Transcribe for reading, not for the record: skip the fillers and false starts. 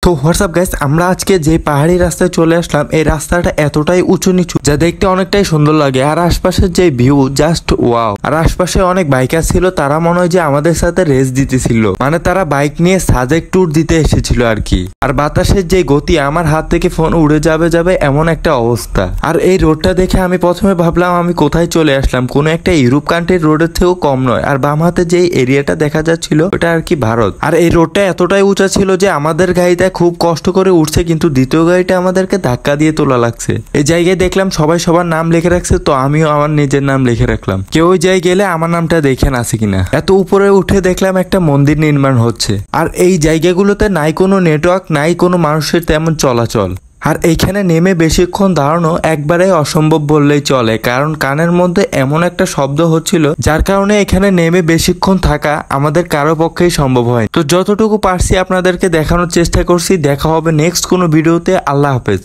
তো WhatsApp guys, আমরা আজকে যে পাহাড়ি রাস্তায় চলে আসলাম, এই রাস্তাটা এতটাই উঁচু নিচু যা দেখতে অনেকটাই সুন্দর লাগে। আর আশপাশের যে ভিউ জাস্ট ওয়াও। আর আশপাশে অনেক বাইকার ছিল, তারা মনে হয় যে আমাদের সাথে রেস দিতেছিল, মানে তারা বাইক নিয়ে সাজেক ট্যুর দিতে এসেছিল আর কি। আর বাতাসের যে গতি, আমার হাত থেকে ফোন উড়ে যাবে এমন একটা অবস্থা। আর এই রোডটা দেখে আমি প্রথমে ভাবলাম আমি কোথায় চলে আসলাম, কোনো একটা ইউরোপ কান্ট্রির রোডের থেকেও কম নয়। আর বাম হাতে যে এরিয়াটা দেখা যাচ্ছিল ওটা আর কি ভারত। আর এই রোডটা এতটাই উঁচা ছিল যে আমাদের গাড়িটা খুব কষ্ট করে উঠছে, কিন্তু দ্বিতীয় গাড়িটা আমাদেরকে ধাক্কা দিয়ে তোলা লাগছে। এই জায়গায় দেখলাম সবাই সবার নাম লিখে রাখছে, তো আমিও আমার নিজের নাম লিখে রাখলাম। কেউ ওই জায়গায় গেলে আমার নামটা দেখেন আছে কিনা। এত উপরে উঠে দেখলাম একটা মন্দির নির্মাণ হচ্ছে। আর এই জায়গাগুলোতে নাই কোনো নেটওয়ার্ক, নাই কোনো মানুষের তেমন চলাচল। আর এইখানে নেমে বেশিক্ষণ দাঁড়ানো একবারে অসম্ভব বললেই চলে, কারণ কানের মধ্যে এমন একটা শব্দ হচ্ছিল যার কারণে এখানে নেমে বেশিক্ষণ থাকা আমাদের কারো পক্ষেই সম্ভব হয়। তো যতটুকু পারছি আপনাদেরকে দেখানোর চেষ্টা করছি। দেখা হবে নেক্সট কোনো ভিডিওতে। আল্লাহ হাফেজ।